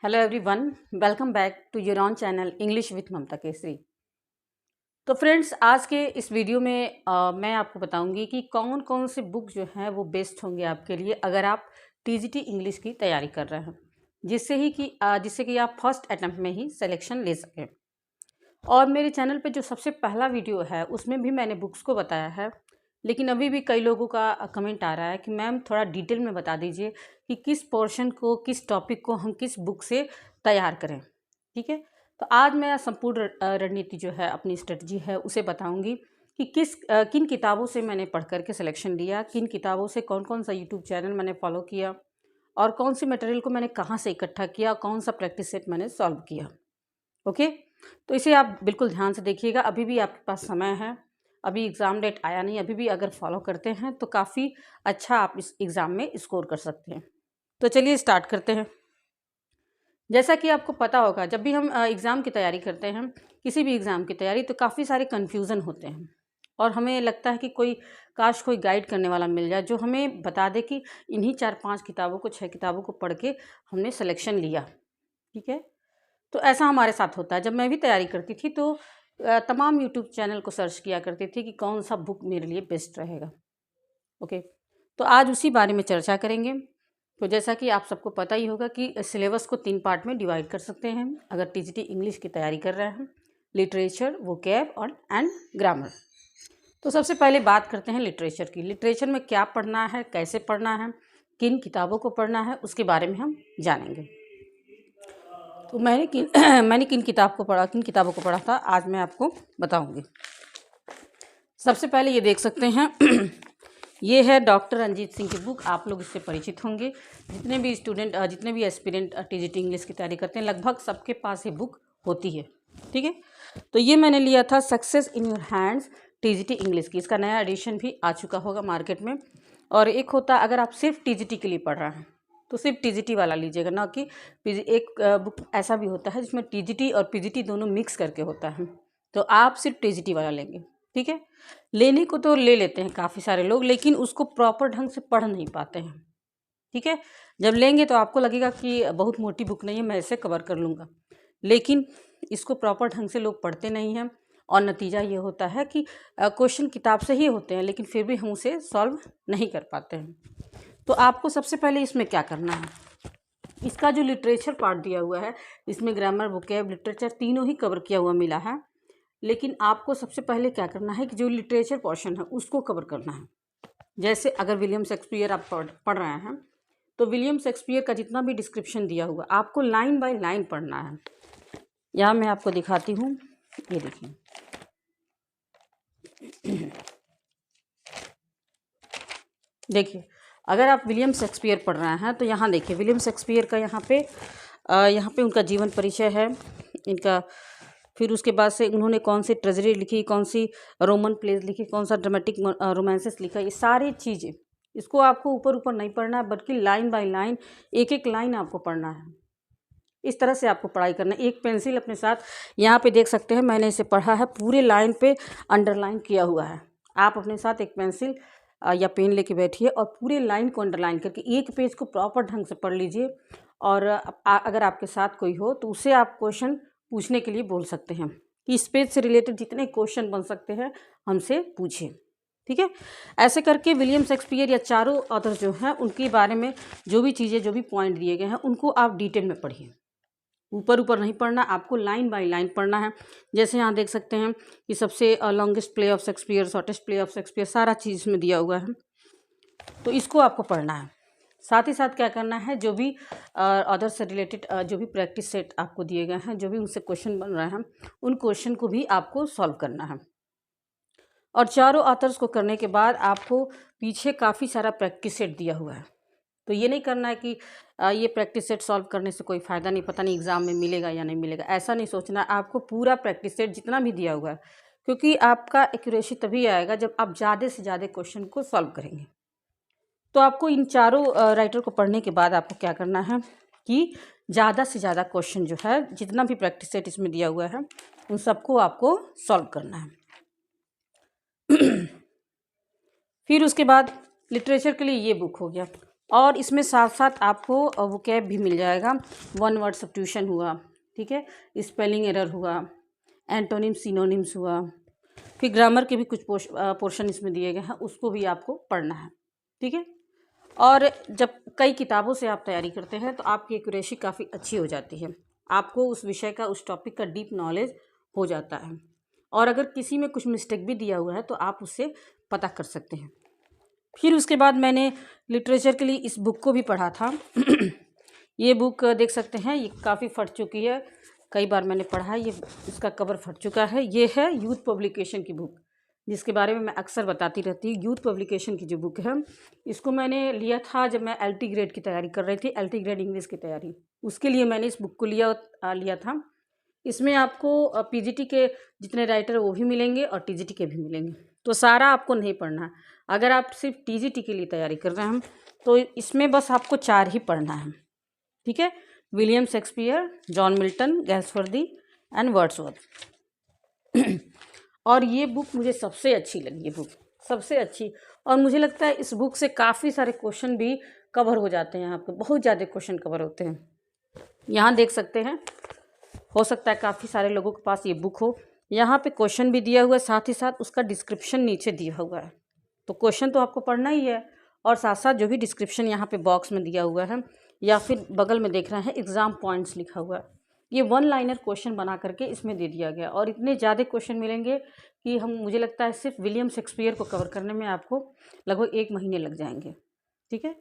Hello everyone, welcome back to your own channel English with Mamta Kesari. तो friends, आज के इस वीडियो में मैं आपको बताऊंगी कि कौन कौन से बुक जो हैं वो बेस्ट होंगे आपके लिए अगर आप टीजीटी इंग्लिश की तैयारी कर रहे हैं, जिससे कि आप फर्स्ट अटेम्प्ट में ही सिलेक्शन ले सकें। और मेरे चैनल पे जो सबसे पहला वीडियो है उसमें भी मैंने बुक्स को बताया है, लेकिन अभी भी कई लोगों का कमेंट आ रहा है कि मैम थोड़ा डिटेल में बता दीजिए कि किस पोर्शन को, किस टॉपिक को हम किस बुक से तैयार करें। ठीक है, तो आज मैं संपूर्ण रणनीति जो है, अपनी स्ट्रेटजी है, उसे बताऊंगी कि किन किताबों से मैंने पढ़ करके सिलेक्शन लिया, किन किताबों से कौन कौन सा यूट्यूब चैनल मैंने फॉलो किया और कौन सी मटेरियल को मैंने कहाँ से इकट्ठा किया, कौन सा प्रैक्टिस सेट मैंने सॉल्व किया। ओके, तो इसे आप बिल्कुल ध्यान से देखिएगा। अभी भी आपके पास समय है, अभी एग्ज़ाम डेट आया नहीं, अभी भी अगर फॉलो करते हैं तो काफ़ी अच्छा आप इस एग्ज़ाम में स्कोर कर सकते हैं। तो चलिए स्टार्ट करते हैं। जैसा कि आपको पता होगा, जब भी हम एग्ज़ाम की तैयारी करते हैं, किसी भी एग्ज़ाम की तैयारी, तो काफ़ी सारे कन्फ्यूज़न होते हैं और हमें लगता है कि काश कोई गाइड करने वाला मिल जाए जो हमें बता दे कि इन्हीं 4-5 किताबों को, 6 किताबों को पढ़ के हमने सिलेक्शन लिया। ठीक है, तो ऐसा हमारे साथ होता है। जब मैं भी तैयारी करती थी तो तमाम यूट्यूब चैनल को सर्च किया करती थी कि कौन सा बुक मेरे लिए बेस्ट रहेगा। ओके, तो आज उसी बारे में चर्चा करेंगे। तो जैसा कि आप सबको पता ही होगा कि सिलेबस को 3 पार्ट में डिवाइड कर सकते हैं अगर टीजीटी इंग्लिश की तैयारी कर रहे हैं: लिटरेचर, वोकैब और एंड ग्रामर। तो सबसे पहले बात करते हैं लिटरेचर की। लिटरेचर में क्या पढ़ना है, कैसे पढ़ना है, किन किताबों को पढ़ना है, उसके बारे में हम जानेंगे। तो मैंने किन किताबों को पढ़ा था, आज मैं आपको बताऊंगी। सबसे पहले ये देख सकते हैं ये है डॉक्टर रंजीत सिंह की बुक। आप लोग इससे परिचित होंगे। जितने भी एस्पिरेंट टीजीटी इंग्लिश की तैयारी करते हैं, लगभग सबके पास ये बुक होती है। ठीक है, तो ये मैंने लिया था success in your hands TGT English की। इसका नया एडिशन भी आ चुका होगा मार्केट में। और एक होता, अगर आप सिर्फ टीजीटी के लिए पढ़ रहे हैं तो सिर्फ टीजीटी वाला लीजिएगा, ना कि एक बुक ऐसा भी होता है जिसमें टीजीटी और पीजीटी दोनों मिक्स करके होता है, तो आप सिर्फ टीजीटी वाला लेंगे। ठीक है, लेने को तो ले लेते हैं काफ़ी सारे लोग, लेकिन उसको प्रॉपर ढंग से पढ़ नहीं पाते हैं। ठीक है, जब लेंगे तो आपको लगेगा कि बहुत मोटी बुक नहीं है, मैं इसे कवर कर लूँगा, लेकिन इसको प्रॉपर ढंग से लोग पढ़ते नहीं हैं और नतीजा ये होता है कि क्वेश्चन किताब से ही होते हैं, लेकिन फिर भी हम उसे सॉल्व नहीं कर पाते हैं। तो आपको सबसे पहले इसमें क्या करना है, इसका जो लिटरेचर पार्ट दिया हुआ है, इसमें ग्रामर, वोकैब, लिटरेचर तीनों ही कवर किया हुआ मिला है। लेकिन आपको सबसे पहले क्या करना है कि जो लिटरेचर पोर्शन है उसको कवर करना है। जैसे अगर विलियम शेक्सपियर आप पढ़ रहे हैं तो विलियम शेक्सपियर का जितना भी डिस्क्रिप्शन दिया हुआ आपको लाइन बाय लाइन पढ़ना है। यहाँ मैं आपको दिखाती हूँ, ये देखिए। देखिए, अगर आप विलियम शेक्सपियर पढ़ रहे हैं तो यहाँ देखिए, विलियम शेक्सपियर का यहाँ पे उनका जीवन परिचय है इनका। फिर उसके बाद से उन्होंने कौन सी ट्रेजेडी लिखी, कौन सी रोमन प्लेज लिखी, कौन सा ड्रामेटिक रोमांसेस लिखा, ये सारी चीज़ें, इसको आपको ऊपर ऊपर नहीं पढ़ना है, बल्कि लाइन बाय लाइन, एक एक लाइन आपको पढ़ना है। इस तरह से आपको पढ़ाई करना है। एक पेंसिल अपने साथ, यहाँ पे देख सकते हैं मैंने इसे पढ़ा है, पूरे लाइन पे अंडरलाइन किया हुआ है। आप अपने साथ एक पेंसिल या पेन लेके बैठिए और पूरे लाइन को अंडरलाइन करके एक पेज को प्रॉपर ढंग से पढ़ लीजिए। और अगर आपके साथ कोई हो तो उससे आप क्वेश्चन पूछने के लिए बोल सकते हैं कि इस पेज से रिलेटेड जितने क्वेश्चन बन सकते हैं हमसे पूछिए। ठीक है, ऐसे करके विलियम शेक्सपियर या चारों ऑथर जो हैं उनके बारे में जो भी चीज़ें, जो भी पॉइंट दिए गए हैं, उनको आप डिटेल में पढ़िए। ऊपर ऊपर नहीं पढ़ना, आपको लाइन बाय लाइन पढ़ना है। जैसे यहाँ देख सकते हैं कि सबसे longest play of Shakespeare, shortest play of Shakespeare, सारा चीज़ इसमें दिया हुआ है, तो इसको आपको पढ़ना है। साथ ही साथ क्या करना है, जो भी अदर से रिलेटेड जो भी प्रैक्टिस सेट आपको दिए गए हैं, जो भी उनसे क्वेश्चन बन रहे हैं, उन क्वेश्चन को भी आपको सॉल्व करना है। और चारों ऑथर्स को करने के बाद आपको पीछे काफ़ी सारा प्रैक्टिस सेट दिया हुआ है। तो ये नहीं करना है कि ये प्रैक्टिस सेट सॉल्व करने से कोई फ़ायदा नहीं, पता नहीं एग्ज़ाम में मिलेगा या नहीं मिलेगा, ऐसा नहीं सोचना। आपको पूरा प्रैक्टिस सेट जितना भी दिया हुआ है, क्योंकि आपका एक्यूरेसी तभी आएगा जब आप ज़्यादा से ज़्यादा क्वेश्चन को सॉल्व करेंगे। तो आपको इन चारों राइटर को पढ़ने के बाद आपको क्या करना है कि ज़्यादा से ज़्यादा क्वेश्चन जो है, जितना भी प्रैक्टिस सेट इसमें दिया हुआ है, उन सबको आपको सॉल्व करना है। फिर उसके बाद लिटरेचर के लिए ये बुक हो गया। और इसमें साथ साथ आपको वोकैब भी मिल जाएगा। वन वर्ड सब्स्टिट्यूशन हुआ, ठीक है, स्पेलिंग एरर हुआ, एंटोनिम सिनोनिम्स हुआ, फिर ग्रामर के भी कुछ पोर्शन इसमें दिए गए हैं, उसको भी आपको पढ़ना है, ठीक है। और जब कई किताबों से आप तैयारी करते हैं तो आपकी एक्यूरेसी काफ़ी अच्छी हो जाती है, आपको उस विषय का, उस टॉपिक का डीप नॉलेज हो जाता है। और अगर किसी में कुछ मिस्टेक भी दिया हुआ है तो आप उससे पता कर सकते हैं। फिर उसके बाद मैंने लिटरेचर के लिए इस बुक को भी पढ़ा था। ये बुक देख सकते हैं, ये काफ़ी फट चुकी है, कई बार मैंने पढ़ा है, ये इसका कवर फट चुका है। ये है यूथ पब्लिकेशन की बुक, जिसके बारे में मैं अक्सर बताती रहती हूँ। यूथ पब्लिकेशन की जो बुक है, इसको मैंने लिया था जब मैं LT ग्रेड की तैयारी कर रही थी, LT ग्रेड इंग्लिश की तैयारी, उसके लिए मैंने इस बुक को लिया था। इसमें आपको PGT के जितने राइटर वो भी मिलेंगे और TGT के भी मिलेंगे, तो सारा आपको नहीं पढ़ना है। अगर आप सिर्फ TGT के लिए तैयारी कर रहे हैं तो इसमें बस आपको 4 ही पढ़ना है, ठीक है। William Shakespeare, John Milton, Galsworthy and Wordsworth. और ये बुक मुझे सबसे अच्छी लगी, ये बुक सबसे अच्छी। और मुझे लगता है इस बुक से काफ़ी सारे क्वेश्चन भी कवर हो जाते हैं, आपके बहुत ज़्यादा क्वेश्चन कवर होते हैं। यहाँ देख सकते हैं, हो सकता है काफ़ी सारे लोगों के पास ये बुक हो। यहाँ पे क्वेश्चन भी दिया हुआ है, साथ ही साथ उसका डिस्क्रिप्शन नीचे दिया हुआ है। तो क्वेश्चन तो आपको पढ़ना ही है, और साथ साथ जो भी डिस्क्रिप्शन यहाँ पे बॉक्स में दिया हुआ है या फिर बगल में देख रहे हैं एग्ज़ाम पॉइंट्स लिखा हुआ है, ये 1 लाइनर क्वेश्चन बना करके इसमें दे दिया गया। और इतने ज़्यादा क्वेश्चन मिलेंगे कि मुझे लगता है सिर्फ विलियम शेक्सपियर को कवर करने में आपको लगभग 1 महीने लग जाएंगे, ठीक है।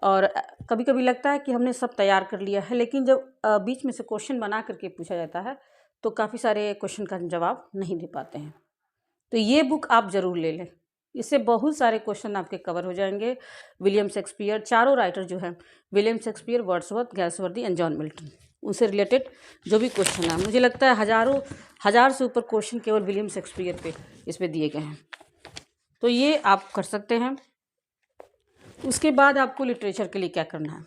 और कभी कभी लगता है कि हमने सब तैयार कर लिया है, लेकिन जब बीच में से क्वेश्चन बना करके पूछा जाता है तो काफ़ी सारे क्वेश्चन का जवाब नहीं दे पाते हैं। तो ये बुक आप ज़रूर ले लें, इससे बहुत सारे क्वेश्चन आपके कवर हो जाएंगे। विलियम शेक्सपियर, चारों राइटर जो हैं, William Shakespeare, Wordsworth, Galsworthy and John Milton, उनसे रिलेटेड जो भी क्वेश्चन है, मुझे लगता है हज़ार से ऊपर क्वेश्चन केवल विलियम शेक्सपियर पे इस पर दिए गए हैं। तो ये आप कर सकते हैं। उसके बाद आपको लिटरेचर के लिए क्या करना है,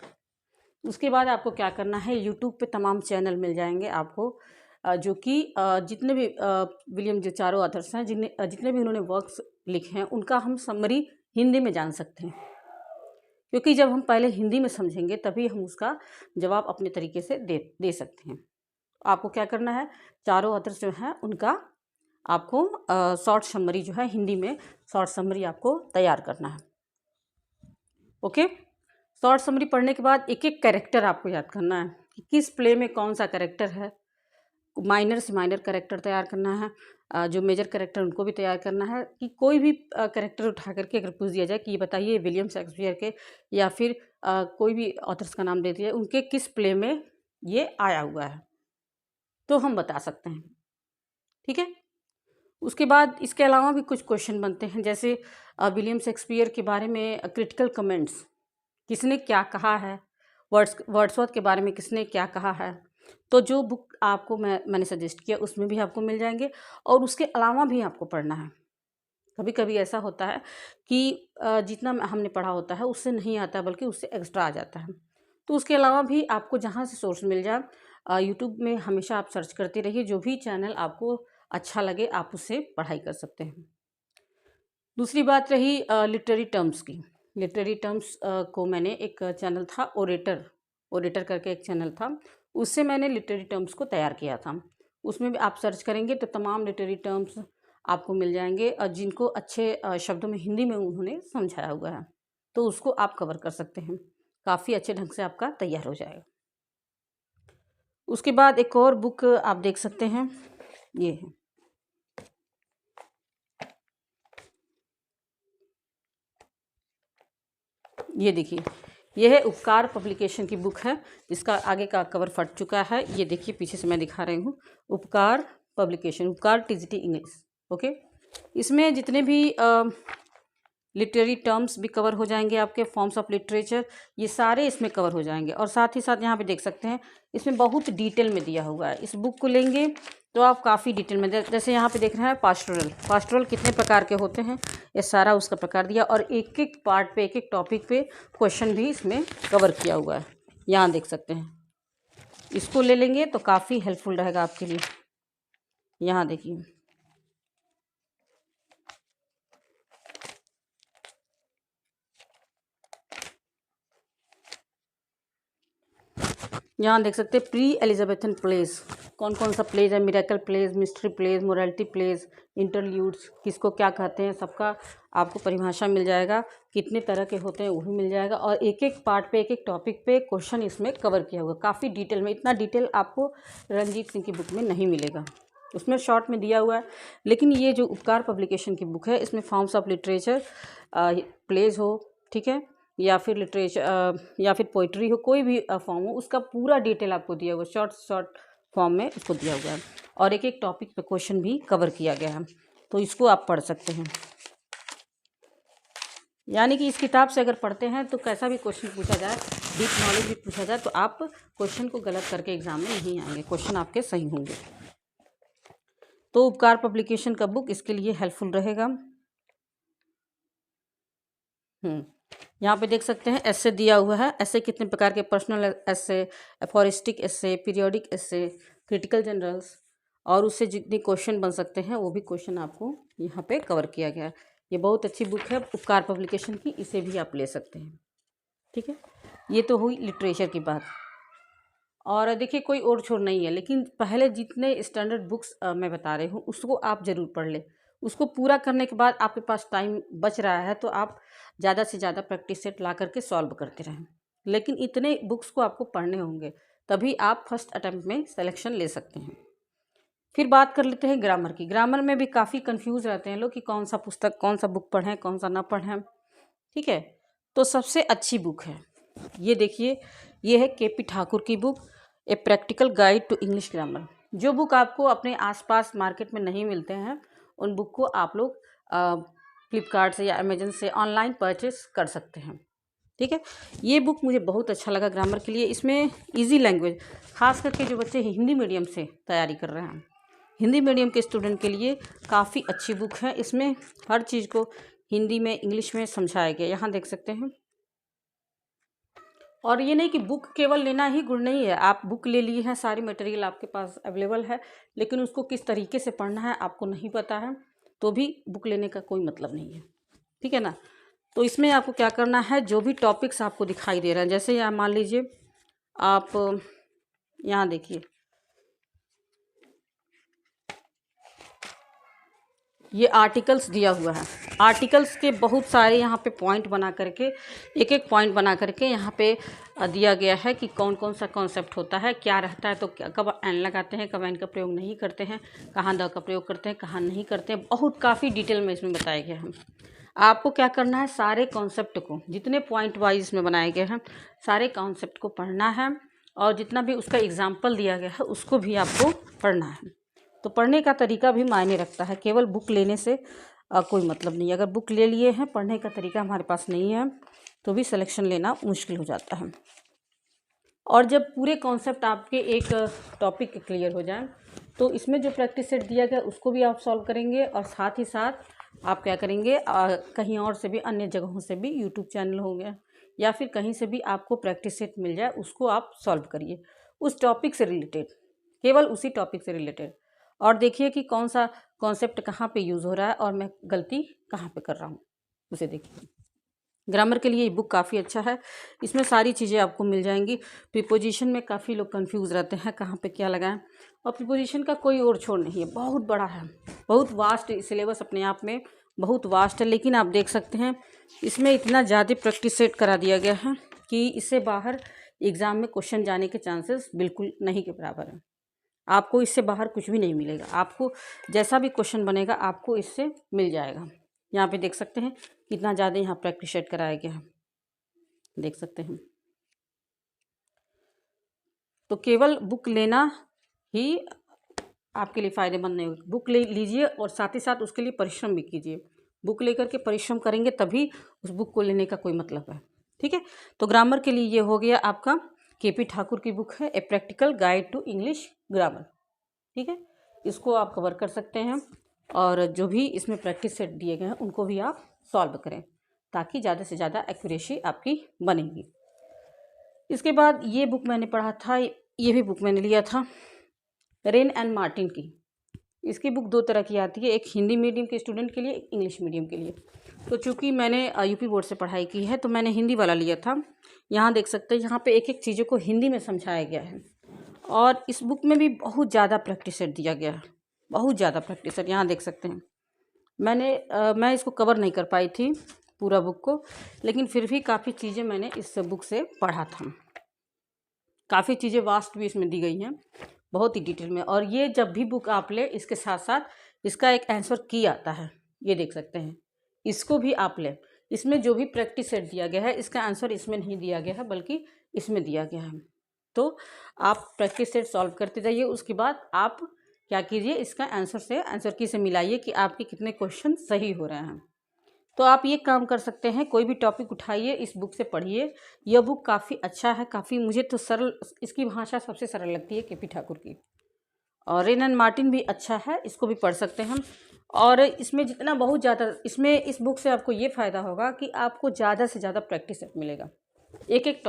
उसके बाद आपको क्या करना है, यूट्यूब पे तमाम चैनल मिल जाएंगे आपको, जो कि जितने भी विलियम, जो चारों ऑथर्स हैं, जितने भी उन्होंने वर्क्स लिखे हैं, उनका हम समरी हिंदी में जान सकते हैं। क्योंकि जब हम पहले हिंदी में समझेंगे तभी हम उसका जवाब अपने तरीके से दे सकते हैं। आपको क्या करना है, चारों ऑथर्स जो हैं उनका आपको शॉर्ट समरी जो है, हिंदी में शॉर्ट समरी आपको तैयार करना है, ओके। शॉर्ट समरी पढ़ने के बाद एक एक कैरेक्टर आपको याद करना है कि किस प्ले में कौन सा कैरेक्टर है। माइनर से माइनर कैरेक्टर तैयार करना है, जो मेजर कैरेक्टर उनको भी तैयार करना है, कि कोई भी कैरेक्टर उठा करके अगर पूछ दिया जाए कि ये बताइए विलियम शेक्सपियर के, या फिर कोई भी ऑथर्स का नाम दे दिया उनके किस प्ले में ये आया हुआ है, तो हम बता सकते हैं, ठीक है। उसके बाद इसके अलावा भी कुछ क्वेश्चन बनते हैं, जैसे विलियम शेक्सपियर के बारे में क्रिटिकल कमेंट्स, किसने क्या कहा है, वर्ड्सवर्थ के बारे में किसने क्या कहा है। तो जो बुक आपको मैंने सजेस्ट किया उसमें भी आपको मिल जाएंगे, और उसके अलावा भी आपको पढ़ना है। कभी कभी ऐसा होता है कि जितना हमने पढ़ा होता है उससे नहीं आता, बल्कि उससे एक्स्ट्रा आ जाता है। तो उसके अलावा भी आपको जहाँ से सोर्स मिल जाए, यूट्यूब में हमेशा आप सर्च करते रहिए, जो भी चैनल आपको अच्छा लगे आप उससे पढ़ाई कर सकते हैं। दूसरी बात रही लिटरेरी टर्म्स की। लिटरेरी टर्म्स को मैंने, एक चैनल था ओरेटर करके एक चैनल था, उससे मैंने लिटरेरी टर्म्स को तैयार किया था। उसमें भी आप सर्च करेंगे तो तमाम लिटरेरी टर्म्स आपको मिल जाएंगे, और जिनको अच्छे शब्दों में हिंदी में उन्होंने समझाया हुआ है, तो उसको आप कवर कर सकते हैं, काफ़ी अच्छे ढंग से आपका तैयार हो जाएगा। उसके बाद एक और बुक आप देख सकते हैं, ये है, ये देखिए, ये है उपकार पब्लिकेशन की बुक है, इसका आगे का कवर फट चुका है। ये देखिए, पीछे से मैं दिखा रही हूँ, उपकार पब्लिकेशन, उपकार TGT इंग्लिश, ओके। इसमें जितने भी लिटरेरी टर्म्स भी कवर हो जाएंगे, आपके फॉर्म्स ऑफ लिटरेचर, ये सारे इसमें कवर हो जाएंगे। और साथ ही साथ यहाँ पे देख सकते हैं, इसमें बहुत डिटेल में दिया हुआ है। इस बुक को लेंगे तो आप काफ़ी डिटेल में, जैसे यहाँ पे देख रहे हैं पास्टोरल कितने प्रकार के होते हैं, ये सारा उसका प्रकार दिया, और एक एक पार्ट पे, एक एक टॉपिक पे क्वेश्चन भी इसमें कवर किया हुआ है, यहाँ देख सकते हैं। इसको ले लेंगे तो काफ़ी हेल्पफुल रहेगा आपके लिए। यहाँ देखिए, यहाँ देख सकते हैं प्री एलिजाबेथन प्लेज, कौन कौन सा प्लेज है, miracle plays, mystery plays, morality plays, interludes, किसको क्या कहते हैं, सबका आपको परिभाषा मिल जाएगा, कितने तरह के होते हैं वो भी मिल जाएगा, और एक एक पार्ट पे, एक एक टॉपिक पे क्वेश्चन इसमें कवर किया हुआ, काफ़ी डिटेल में। इतना डिटेल आपको रणजीत सिंह की बुक में नहीं मिलेगा, उसमें शॉर्ट में दिया हुआ है। लेकिन ये जो उपकार पब्लिकेशन की बुक है, इसमें फॉर्म्स ऑफ लिटरेचर, प्लेज हो, ठीक है, या फिर लिटरेचर या फिर पोइट्री हो, कोई भी फॉर्म हो, उसका पूरा डिटेल आपको दिया हुआ, शॉर्ट फॉर्म में उसको दिया हुआ है, और एक एक टॉपिक पे क्वेश्चन भी कवर किया गया है, तो इसको आप पढ़ सकते हैं। यानी कि इस किताब से अगर पढ़ते हैं तो कैसा भी क्वेश्चन पूछा जाए, डीप नॉलेज भी पूछा जाए, तो आप क्वेश्चन को गलत करके एग्जाम में नहीं आएंगे, क्वेश्चन आपके सही होंगे। तो उपकार पब्लिकेशन का बुक इसके लिए हेल्पफुल रहेगा। यहाँ पे देख सकते हैं एस्से दिया हुआ है, एस्से कितने प्रकार के, पर्सनल एस्से, एफोरिस्टिक एस्से, पीरियोडिक एस्से, क्रिटिकल जनरल्स, और उससे जितने क्वेश्चन बन सकते हैं वो भी क्वेश्चन आपको यहाँ पे कवर किया गया है। ये बहुत अच्छी बुक है उपकार पब्लिकेशन की, इसे भी आप ले सकते हैं, ठीक है। ये तो हुई लिटरेचर की बात। और देखिए कोई और छोर नहीं है, लेकिन पहले जितने स्टैंडर्ड बुक्स मैं बता रही हूँ उसको आप ज़रूर पढ़ लें। उसको पूरा करने के बाद आपके पास टाइम बच रहा है तो आप ज़्यादा से ज़्यादा प्रैक्टिस सेट ला करके सॉल्व करते रहें, लेकिन इतने बुक्स को आपको पढ़ने होंगे, तभी आप फर्स्ट अटैम्प्ट में सिलेक्शन ले सकते हैं। फिर बात कर लेते हैं ग्रामर की। ग्रामर में भी काफ़ी कंफ्यूज रहते हैं लोग कि कौन सा पुस्तक, कौन सा बुक पढ़ें, कौन सा ना पढ़ें, ठीक है। तो सबसे अच्छी बुक है ये, देखिए, ये है के पी ठाकुर की book, a practical guide to English grammar. जो बुक आपको अपने आसपास मार्केट में नहीं मिलते हैं, उन बुक को आप लोग फ्लिपकार्ट से या अमेजन से ऑनलाइन परचेस कर सकते हैं, ठीक है। ये बुक मुझे बहुत अच्छा लगा ग्रामर के लिए। इसमें इजी लैंग्वेज, खास करके जो बच्चे हिंदी मीडियम से तैयारी कर रहे हैं, हिंदी मीडियम के स्टूडेंट के लिए काफ़ी अच्छी बुक है। इसमें हर चीज़ को हिंदी में, इंग्लिश में समझाया गया, यहाँ देख सकते हैं। और ये नहीं कि बुक केवल लेना ही गुण नहीं है, आप बुक ले लिए हैं, सारी मटेरियल आपके पास अवेलेबल है, लेकिन उसको किस तरीके से पढ़ना है आपको नहीं पता है, तो भी बुक लेने का कोई मतलब नहीं है, ठीक है ना। तो इसमें आपको क्या करना है, जो भी टॉपिक्स आपको दिखाई दे रहे हैं, जैसे यहाँ मान लीजिए आप यहाँ देखिए, ये आर्टिकल्स दिया हुआ है, आर्टिकल्स के बहुत सारे यहाँ पे पॉइंट बना करके, एक एक पॉइंट बना करके यहाँ पे दिया गया है कि कौन कौन सा कॉन्सेप्ट होता है, क्या रहता है, तो क्या, कब एन लगाते हैं, कब एन का प्रयोग नहीं करते हैं, कहाँ द का प्रयोग करते हैं, कहाँ नहीं करते हैं, बहुत काफ़ी डिटेल में इसमें बताया गया है। आपको क्या करना है, सारे कॉन्सेप्ट को, जितने पॉइंट वाइज इसमें बनाए गए हैं, सारे कॉन्सेप्ट को पढ़ना है, और जितना भी उसका एग्जाम्पल दिया गया है उसको भी आपको पढ़ना है। तो पढ़ने का तरीका भी मायने रखता है, केवल बुक लेने से कोई मतलब नहीं। अगर बुक ले लिए हैं, पढ़ने का तरीका हमारे पास नहीं है, तो भी सिलेक्शन लेना मुश्किल हो जाता है। और जब पूरे कॉन्सेप्ट आपके एक टॉपिक के क्लियर हो जाए, तो इसमें जो प्रैक्टिस सेट दिया गया उसको भी आप सॉल्व करेंगे, और साथ ही साथ आप क्या करेंगे, कहीं और से भी, अन्य जगहों से भी, यूट्यूब चैनल हो गया या फिर कहीं से भी आपको प्रैक्टिस सेट मिल जाए, उसको आप सॉल्व करिए उस टॉपिक से रिलेटेड, केवल उसी टॉपिक से रिलेटेड, और देखिए कि कौन सा कॉन्सेप्ट कहाँ पे यूज़ हो रहा है और मैं गलती कहाँ पे कर रहा हूँ, उसे देखिए। ग्रामर के लिए ये बुक काफ़ी अच्छा है, इसमें सारी चीज़ें आपको मिल जाएंगी। प्रीपोजिशन में काफ़ी लोग कंफ्यूज रहते हैं कहाँ पे क्या लगाएं, और प्रीपोजिशन का कोई और छोर नहीं है, बहुत बड़ा है, बहुत वास्ट सिलेबस अपने आप में बहुत वास्ट है। लेकिन आप देख सकते हैं इसमें इतना ज़्यादा प्रैक्टिस सेट करा दिया गया है कि इससे बाहर एग्ज़ाम में क्वेश्चन जाने के चांसेस बिल्कुल नहीं के बराबर है। आपको इससे बाहर कुछ भी नहीं मिलेगा, आपको जैसा भी क्वेश्चन बनेगा आपको इससे मिल जाएगा। यहाँ पे देख सकते हैं कितना ज़्यादा यहाँ प्रैक्टिस सेट कराया गया है, देख सकते हैं। तो केवल बुक लेना ही आपके लिए फ़ायदेमंद नहीं होगा, बुक ले लीजिए और साथ ही साथ उसके लिए परिश्रम भी कीजिए। बुक लेकर के परिश्रम करेंगे तभी उस बुक को लेने का कोई मतलब है, ठीक है। तो ग्रामर के लिए ये हो गया आपका के पी ठाकुर की बुक है, a practical guide to English grammar, ठीक है। इसको आप कवर कर सकते हैं, और जो भी इसमें प्रैक्टिस सेट दिए गए हैं उनको भी आप सॉल्व करें, ताकि ज़्यादा से ज़्यादा एक्यूरेसी आपकी बनेगी। इसके बाद ये बुक मैंने पढ़ा था, ये भी बुक मैंने लिया था रेन एंड मार्टिन की। इसकी बुक दो तरह की आती है, एक हिंदी मीडियम के स्टूडेंट के लिए, एक इंग्लिश मीडियम के लिए। तो चूँकि मैंने यूपी बोर्ड से पढ़ाई की है तो मैंने हिंदी वाला लिया था। यहाँ देख सकते हैं, यहाँ पे एक एक चीज़ों को हिंदी में समझाया गया है और इस बुक में भी बहुत ज़्यादा प्रैक्टिस सेट दिया गया है, बहुत ज़्यादा प्रैक्टिस सेट। यहाँ देख सकते हैं, मैं इसको कवर नहीं कर पाई थी पूरा बुक को, लेकिन फिर भी काफ़ी चीज़ें मैंने इस बुक से पढ़ा था। काफ़ी चीज़ें वास्ट भी इसमें दी गई हैं, बहुत ही डिटेल में। और ये जब भी बुक आप ले, इसके साथ साथ इसका एक आंसर की आता है, ये देख सकते हैं, इसको भी आप ले। इसमें जो भी प्रैक्टिस सेट दिया गया है, इसका आंसर इसमें नहीं दिया गया है बल्कि इसमें दिया गया है। तो आप प्रैक्टिस सेट सॉल्व करते जाइए, उसके बाद आप क्या कीजिए, इसका आंसर की से मिलाइए कि आपके कितने क्वेश्चन सही हो रहे हैं। तो आप ये काम कर सकते हैं, कोई भी टॉपिक उठाइए, इस बुक से पढ़िए। यह बुक काफ़ी अच्छा है, काफ़ी, मुझे तो सरल, इसकी भाषा सबसे सरल लगती है केपी ठाकुर की। और रेन एंड मार्टिन भी अच्छा है, इसको भी पढ़ सकते हैं हम। और इसमें जितना बहुत ज़्यादा, इसमें इस बुक से आपको ये फ़ायदा होगा कि आपको ज़्यादा से ज़्यादा प्रैक्टिस सेट मिलेगा। एक एक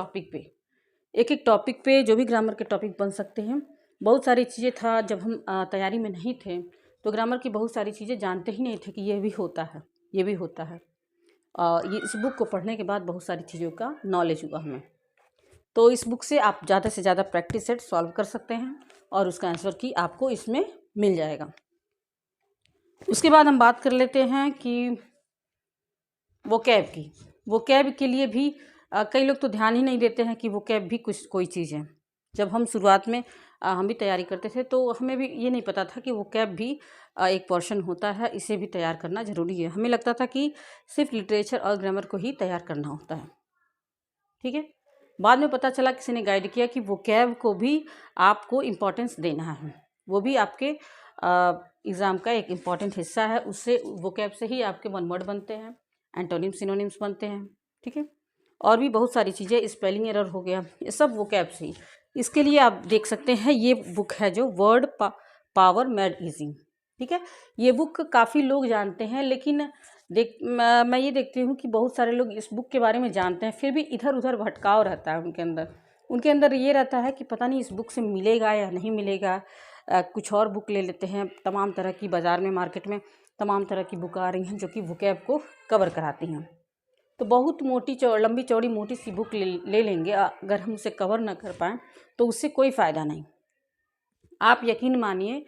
टॉपिक पे जो भी ग्रामर के टॉपिक बन सकते हैं। बहुत सारी चीज़ें था, जब हम तैयारी में नहीं थे तो ग्रामर की बहुत सारी चीज़ें जानते ही नहीं थे कि ये भी होता है, ये भी होता है। ये इस बुक को पढ़ने के बाद बहुत सारी चीज़ों का नॉलेज हुआ हमें। तो इस बुक से आप ज़्यादा से ज़्यादा प्रैक्टिस सेट सॉल्व कर सकते हैं और उसका आंसर की आपको इसमें मिल जाएगा। उसके बाद हम बात कर लेते हैं कि वोकैब के लिए भी कई लोग तो ध्यान ही नहीं देते हैं कि वोकैब भी कोई चीज़ है। जब हम शुरुआत में हम भी तैयारी करते थे तो हमें भी ये नहीं पता था कि वोकैब भी एक पोर्शन होता है, इसे भी तैयार करना ज़रूरी है। हमें लगता था कि सिर्फ लिटरेचर और ग्रामर को ही तैयार करना होता है, ठीक है। बाद में पता चला, किसी ने गाइड किया कि वोकैब को भी आपको इम्पोर्टेंस देना है, वो भी आपके एग्ज़ाम का एक इम्पॉर्टेंट हिस्सा है। उससे वोकैब से ही आपके वन वर्ड बनते हैं, एंटोनिम्स सिनोनिम्स बनते हैं, ठीक है। और भी बहुत सारी चीज़ें, स्पेलिंग एरर हो गया, ये सब वोकैब से ही। इसके लिए आप देख सकते हैं, ये बुक है जो वर्ड पावर मेड इजी, ठीक है। ये बुक काफ़ी लोग जानते हैं, लेकिन मैं ये देखती हूँ कि बहुत सारे लोग इस बुक के बारे में जानते हैं, फिर भी इधर उधर भटकाव रहता है उनके अंदर ये रहता है कि पता नहीं इस बुक से मिलेगा या नहीं मिलेगा। कुछ और बुक ले लेते हैं। तमाम तरह की बाज़ार में, मार्केट में तमाम तरह की बुक आ रही हैं जो कि वोकैब को कवर कराती हैं। तो बहुत लंबी चौड़ी मोटी सी बुक ले लेंगे, अगर हम उसे कवर ना कर पाएँ तो उससे कोई फ़ायदा नहीं। आप यकीन मानिए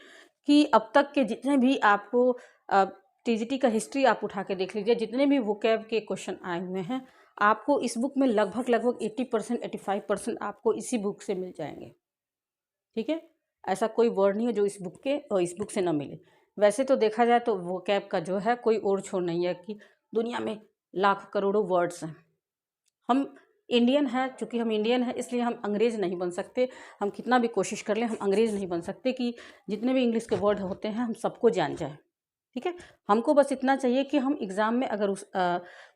कि अब तक के जितने भी आपको टीजीटी का हिस्ट्री आप उठा के देख लीजिए, जितने भी वोकैब के क्वेश्चन आए हुए हैं, आपको इस बुक में लगभग 80% 85% आपको इसी बुक से मिल जाएंगे, ठीक है। ऐसा कोई वर्ड नहीं है जो इस बुक से ना मिले। वैसे तो देखा जाए तो वोकैब का जो है कोई और छोर नहीं है कि दुनिया में लाख करोड़ों वर्ड्स हैं। हम इंडियन हैं, चूँकि हम इंडियन हैं इसलिए हम अंग्रेज़ नहीं बन सकते। हम कितना भी कोशिश कर लें, हम अंग्रेज़ नहीं बन सकते कि जितने भी इंग्लिश के वर्ड होते हैं हम सबको जान जाए, ठीक है। हमको बस इतना चाहिए कि हम एग्ज़ाम में अगर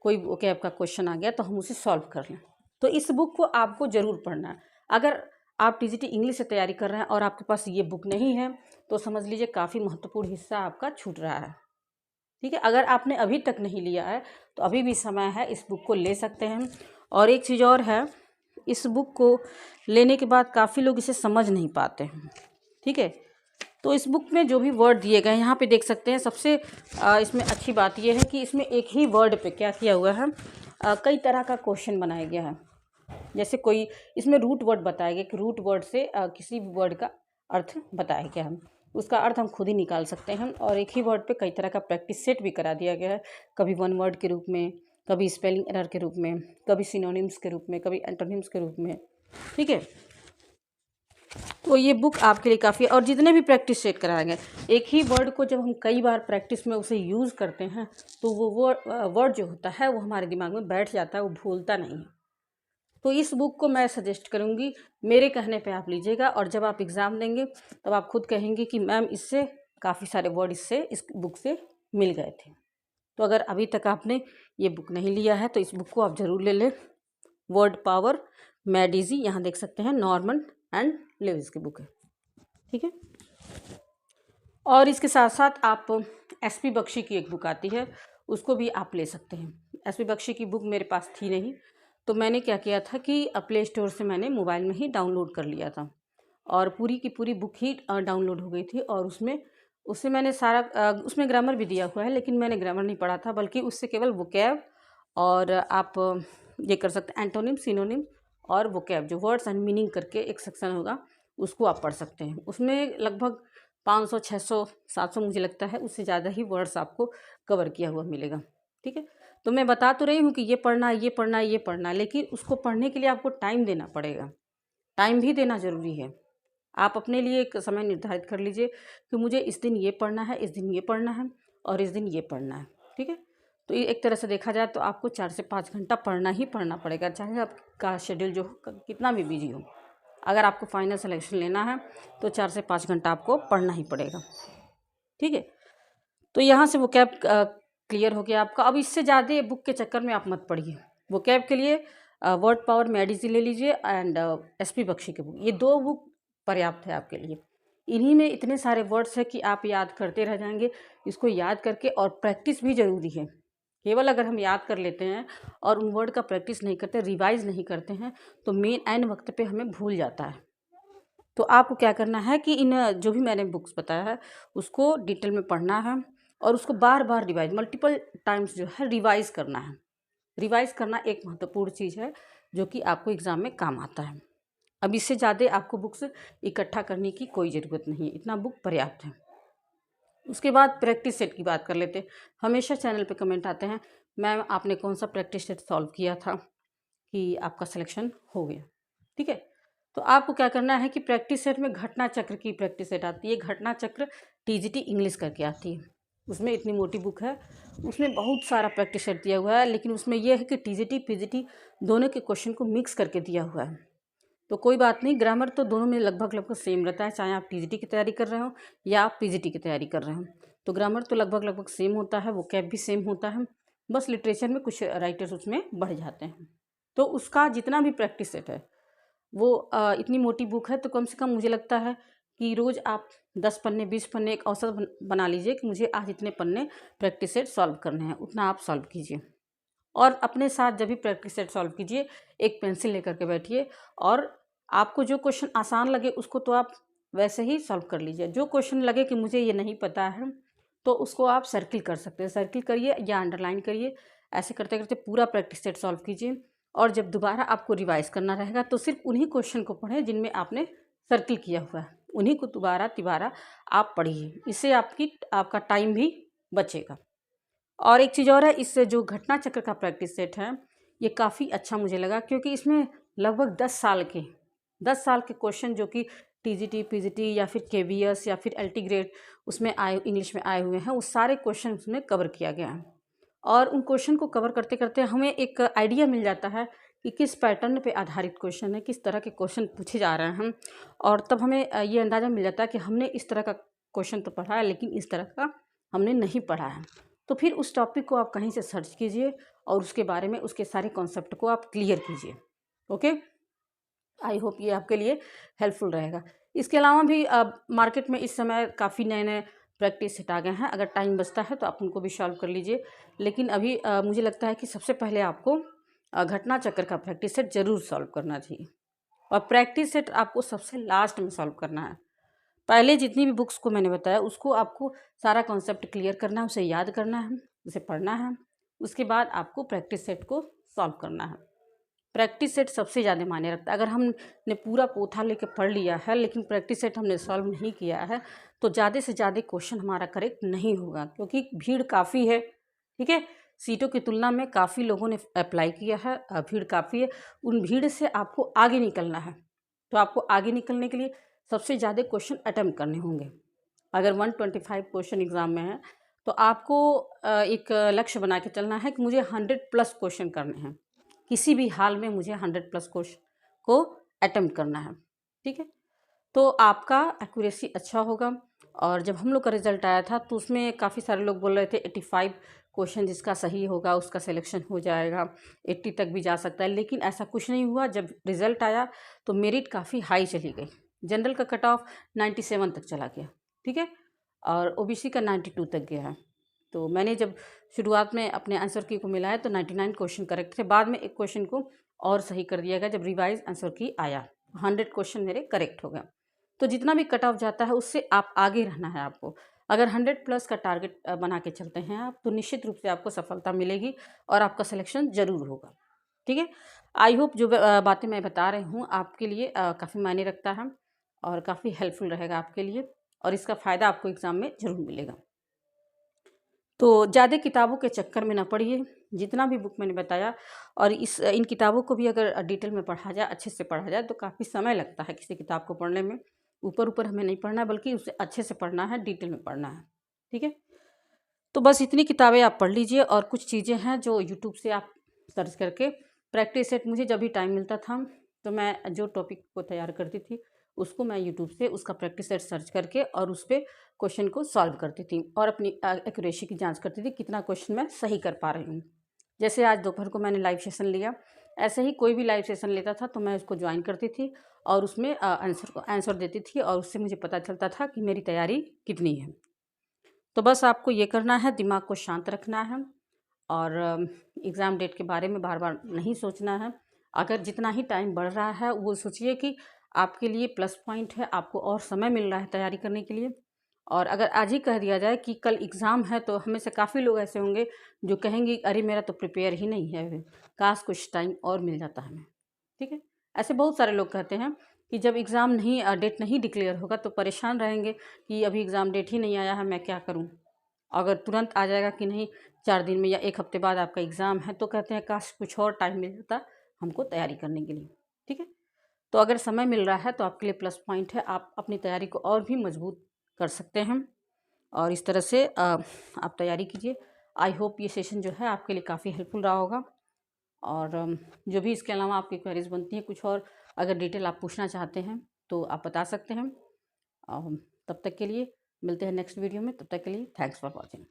कोई वोकैब का क्वेश्चन आ गया तो हम उसे सॉल्व कर लें। तो इस बुक को आपको ज़रूर पढ़ना है। अगर आप टीजीटी इंग्लिश से तैयारी कर रहे हैं और आपके पास ये बुक नहीं है तो समझ लीजिए काफ़ी महत्वपूर्ण हिस्सा आपका छूट रहा है, ठीक है। अगर आपने अभी तक नहीं लिया है तो अभी भी समय है, इस बुक को ले सकते हैं। और एक चीज़ और है, इस बुक को लेने के बाद काफ़ी लोग इसे समझ नहीं पाते हैं, ठीक है। तो इस बुक में जो भी वर्ड दिए गए हैं यहाँ पे देख सकते हैं। सबसे इसमें अच्छी बात यह है कि इसमें एक ही वर्ड पे क्या किया हुआ है, कई तरह का क्वेश्चन बनाया गया है। जैसे कोई इसमें रूट वर्ड बताया गया कि रूट वर्ड से किसी भी वर्ड का अर्थ बताया गया है, उसका अर्थ हम खुद ही निकाल सकते हैं। और एक ही वर्ड पे कई तरह का प्रैक्टिस सेट भी करा दिया गया है, कभी वन वर्ड के रूप में, कभी स्पेलिंग एरर के रूप में, कभी सिनोनिम्स के रूप में, कभी एंटोनिम्स के रूप में, ठीक है। तो ये बुक आपके लिए काफ़ी है। और जितने भी प्रैक्टिस सेट कराए गए, एक ही वर्ड को जब हम कई बार प्रैक्टिस में उसे यूज़ करते हैं तो वो वर्ड जो होता है वो हमारे दिमाग में बैठ जाता है, वो भूलता नहीं है। तो इस बुक को मैं सजेस्ट करूँगी, मेरे कहने पे आप लीजिएगा और जब आप एग्ज़ाम देंगे तब आप खुद कहेंगे कि मैम इससे काफ़ी सारे वर्ड इस बुक से मिल गए थे। तो अगर अभी तक आपने ये बुक नहीं लिया है तो इस बुक को आप ज़रूर ले लें। वर्ड पावर मेड इजी, यहाँ देख सकते हैं, नॉर्मन एंड लेविस की बुक है, ठीक है। और इसके साथ साथ आप एसपी बख्शी की एक बुक आती है, उसको भी आप ले सकते हैं। एसपी बख्शी की बुक मेरे पास थी नहीं तो मैंने क्या किया था कि प्ले स्टोर से मैंने मोबाइल में ही डाउनलोड कर लिया था और पूरी की पूरी बुक ही डाउनलोड हो गई थी। और उसमें उससे मैंने सारा उसमें ग्रामर भी दिया हुआ है, लेकिन मैंने ग्रामर नहीं पढ़ा था, बल्कि उससे केवल वोकैब और आप ये कर सकते हैं एंटोनिम, सिनोनिम और वोकैब, जो वर्ड्स एंड मीनिंग करके एक सेक्शन होगा, उसको आप पढ़ सकते हैं। उसमें लगभग 500, 600, 700 मुझे लगता है, उससे ज़्यादा ही वर्ड्स आपको कवर किया हुआ मिलेगा। ठीक है, तो मैं बता तो रही हूँ कि ये पढ़ना है, ये पढ़ना है, ये पढ़ना है, लेकिन उसको पढ़ने के लिए आपको टाइम देना पड़ेगा। टाइम भी देना ज़रूरी है। आप अपने लिए एक समय निर्धारित कर लीजिए कि मुझे इस दिन ये पढ़ना है, इस दिन ये पढ़ना है और इस दिन ये पढ़ना है। ठीक है, तो ये एक तरह से देखा जाए तो आपको 4 से 5 घंटा पढ़ना ही पढ़ना पड़ेगा, चाहे आपका शेड्यूल जो हो कितना भी बिजी हो। अगर आपको फाइनल सिलेक्शन लेना है तो 4 से 5 घंटा आपको पढ़ना ही पड़ेगा। ठीक है, तो यहाँ से वो कैब क्लियर हो गया आपका। अब इससे ज़्यादा बुक के चक्कर में आप मत पढ़िए। वो कैब के लिए वर्ड पावर मैडिजी ले लीजिए एंड SP बख्शी की बुक, ये 2 बुक पर्याप्त है आपके लिए। इन्हीं में इतने सारे वर्ड्स हैं कि आप याद करते रह जाएंगे। इसको याद करके और प्रैक्टिस भी ज़रूरी है। केवल अगर हम याद कर लेते हैं और उन वर्ड का प्रैक्टिस नहीं करते, रिवाइज नहीं करते हैं, तो मेन एंड वक्त पे हमें भूल जाता है। तो आपको क्या करना है कि इन जो भी मैंने बुक्स बताया है उसको डिटेल में पढ़ना है और उसको बार बार रिवाइज, मल्टीपल टाइम्स जो है रिवाइज करना है। रिवाइज करना एक महत्वपूर्ण चीज़ है जो कि आपको एग्ज़ाम में काम आता है। अब इससे ज़्यादा आपको बुक्स इकट्ठा करने की कोई ज़रूरत नहीं है, इतना बुक पर्याप्त है। उसके बाद प्रैक्टिस सेट की बात कर लेते हैं। हमेशा चैनल पे कमेंट आते हैं, मैम आपने कौन सा प्रैक्टिस सेट सॉल्व किया था कि आपका सिलेक्शन हो गया। ठीक है, तो आपको क्या करना है कि प्रैक्टिस सेट में घटना चक्र की प्रैक्टिस सेट आती है। घटना चक्र TGT इंग्लिश करके आती है। उसमें इतनी मोटी बुक है, उसमें बहुत सारा प्रैक्टिस सेट दिया हुआ है, लेकिन उसमें यह है कि TGT PGT दोनों के क्वेश्चन को मिक्स करके दिया हुआ है। तो कोई बात नहीं, ग्रामर तो दोनों में लगभग लगभग सेम रहता है, चाहे आप TGT की तैयारी कर रहे हो या आप PGT की तैयारी कर रहे हो। तो ग्रामर तो लगभग लगभग सेम होता है, वोकैब भी सेम होता है, बस लिटरेचर में कुछ राइटर्स उसमें बढ़ जाते हैं। तो उसका जितना भी प्रैक्टिस सेट है वो इतनी मोटी बुक है, तो कम से कम मुझे लगता है कि रोज़ आप 10 पन्ने 20 पन्ने एक औसत बना लीजिए कि मुझे आज इतने पन्ने प्रैक्टिस सेट सॉल्व करने हैं, उतना आप सॉल्व कीजिए। और अपने साथ जब भी प्रैक्टिस सेट सॉल्व कीजिए, एक पेंसिल लेकर के बैठिए और आपको जो क्वेश्चन आसान लगे उसको तो आप वैसे ही सॉल्व कर लीजिए। जो क्वेश्चन लगे कि मुझे ये नहीं पता है तो उसको आप सर्किल कर सकते हैं, सर्किल करिए या अंडरलाइन करिए। ऐसे करते करते पूरा प्रैक्टिस सेट सॉल्व कीजिए और जब दोबारा आपको रिवाइज करना रहेगा तो सिर्फ उन्हीं क्वेश्चन को पढ़ें जिनमें आपने सर्किल किया हुआ है, उन्हीं को दोबारा तिबारा आप पढ़िए। इससे आपका टाइम भी बचेगा। और एक चीज़ और है, इससे जो घटना चक्र का प्रैक्टिस सेट है ये काफ़ी अच्छा मुझे लगा, क्योंकि इसमें लगभग 10 साल के क्वेश्चन जो कि TGT PGT या फिर KBS या फिर LT ग्रेड उसमें आए, इंग्लिश में आए हुए हैं, उस सारे क्वेश्चन उसमें कवर किया गया है। और उन क्वेश्चन को कवर करते करते हमें एक आइडिया मिल जाता है कि किस पैटर्न पे आधारित क्वेश्चन है, किस तरह के क्वेश्चन पूछे जा रहे हैं। और तब हमें ये अंदाज़ा मिल जाता है कि हमने इस तरह का क्वेश्चन तो पढ़ा है लेकिन इस तरह का हमने नहीं पढ़ा है। तो फिर उस टॉपिक को आप कहीं से सर्च कीजिए और उसके बारे में उसके सारे कॉन्सेप्ट को आप क्लियर कीजिए। ओके, आई होप ये आपके लिए हेल्पफुल रहेगा। इसके अलावा भी मार्केट में इस समय काफ़ी नए नए प्रैक्टिस सेट आ गए हैं, अगर टाइम बचता है तो आप उनको भी सॉल्व कर लीजिए। लेकिन अभी मुझे लगता है कि सबसे पहले आपको घटना चक्र का प्रैक्टिस सेट ज़रूर सॉल्व करना चाहिए और प्रैक्टिस सेट आपको सबसे लास्ट में सॉल्व करना है। पहले जितनी भी बुक्स को मैंने बताया उसको आपको सारा कॉन्सेप्ट क्लियर करना है, उसे याद करना है, उसे पढ़ना है, उसके बाद आपको प्रैक्टिस सेट को सॉल्व करना है। प्रैक्टिस सेट सबसे ज़्यादा मायने रखता है। अगर हमने पूरा पोथा लेके पढ़ लिया है लेकिन प्रैक्टिस सेट हमने सॉल्व नहीं किया है तो ज़्यादा से ज़्यादा क्वेश्चन हमारा करेक्ट नहीं होगा, क्योंकि भीड़ काफ़ी है। ठीक है, सीटों की तुलना में काफ़ी लोगों ने अप्लाई किया है, भीड़ काफ़ी है। उन भीड़ से आपको आगे निकलना है, तो आपको आगे निकलने के लिए सबसे ज़्यादा क्वेश्चन अटेम्प्ट करने होंगे। अगर 125 क्वेश्चन एग्ज़ाम में है तो आपको एक लक्ष्य बना के चलना है कि मुझे 100+ क्वेश्चन करने हैं, किसी भी हाल में मुझे 100+ क्वेश्चन को अटेम्प्ट करना है। ठीक है, तो आपका एक्यूरेसी अच्छा होगा। और जब हम लोग का रिजल्ट आया था तो उसमें काफ़ी सारे लोग बोल रहे थे 85 क्वेश्चन जिसका सही होगा उसका सिलेक्शन हो जाएगा, 80 तक भी जा सकता है, लेकिन ऐसा कुछ नहीं हुआ। जब रिज़ल्ट आया तो मेरिट काफ़ी हाई चली गई। जनरल का कट ऑफ 97 तक चला गया। ठीक है, और OBC का 92 तक गया है। तो मैंने जब शुरुआत में अपने आंसर की को मिलाया तो 99 क्वेश्चन करेक्ट थे, बाद में एक क्वेश्चन को और सही कर दिया गया जब रिवाइज आंसर की आया, 100 क्वेश्चन मेरे करेक्ट हो गए। तो जितना भी कट ऑफ जाता है उससे आप आगे रहना है आपको। अगर 100 प्लस का टारगेट बना के चलते हैं आप, तो निश्चित रूप से आपको सफलता मिलेगी और आपका सिलेक्शन ज़रूर होगा। ठीक है। आई होप जो बातें मैं बता रही हूँ आपके लिए काफ़ी मायने रखता है और काफ़ी हेल्पफुल रहेगा आपके लिए, और इसका फ़ायदा आपको एग्ज़ाम में ज़रूर मिलेगा। तो ज़्यादा किताबों के चक्कर में ना पड़िए, जितना भी बुक मैंने बताया, और इन किताबों को भी अगर डिटेल में पढ़ा जाए, अच्छे से पढ़ा जाए, तो काफ़ी समय लगता है किसी किताब को पढ़ने में। ऊपर हमें नहीं पढ़ना है, बल्कि उसे अच्छे से पढ़ना है, डिटेल में पढ़ना है। ठीक है। तो बस इतनी किताबें आप पढ़ लीजिए, और कुछ चीज़ें हैं जो यूट्यूब से आप सर्च करके प्रैक्टिस सेट, मुझे जब भी टाइम मिलता था तो मैं जो टॉपिक को तैयार करती थी उसको मैं यूट्यूब से उसका प्रैक्टिस सेट सर्च करके और उस पर क्वेश्चन को सॉल्व करती थी और अपनी एक्यूरेसी की जांच करती थी कितना क्वेश्चन मैं सही कर पा रही हूँ। जैसे आज दोपहर को मैंने लाइव सेशन लिया, ऐसे ही कोई भी लाइव सेशन लेता था तो मैं उसको ज्वाइन करती थी और उसमें आंसर देती थी, और उससे मुझे पता चलता था कि मेरी तैयारी कितनी है। तो बस आपको ये करना है, दिमाग को शांत रखना है और एग्ज़ाम डेट के बारे में बार बार नहीं सोचना है। अगर जितना ही टाइम बढ़ रहा है वो सोचिए कि आपके लिए प्लस पॉइंट है, आपको और समय मिल रहा है तैयारी करने के लिए। और अगर आज ही कह दिया जाए कि कल एग्ज़ाम है, तो हमें से काफ़ी लोग ऐसे होंगे जो कहेंगे अरे मेरा तो प्रिपेयर ही नहीं है, काश कुछ टाइम और मिल जाता हमें। ठीक है। ऐसे बहुत सारे लोग कहते हैं कि जब एग्ज़ाम नहीं डेट नहीं डिक्लेयर होगा तो परेशान रहेंगे कि अभी एग्ज़ाम डेट ही नहीं आया है, मैं क्या करूँ। अगर तुरंत आ जाएगा कि नहीं 4 दिन में या 1 हफ्ते बाद आपका एग्ज़ाम है, तो कहते हैं काश कुछ और टाइम मिल जाता हमको तैयारी करने के लिए। ठीक है। तो अगर समय मिल रहा है तो आपके लिए प्लस पॉइंट है, आप अपनी तैयारी को और भी मजबूत कर सकते हैं और इस तरह से आप तैयारी कीजिए। आई होप ये सेशन जो है आपके लिए काफ़ी हेल्पफुल रहा होगा। और जो भी इसके अलावा आपकी क्वेरीज बनती हैं, कुछ और अगर डिटेल आप पूछना चाहते हैं तो आप बता सकते हैं। तब तक के लिए मिलते हैं नेक्स्ट वीडियो में, तब तक के लिए थैंक्स फॉर वॉचिंग।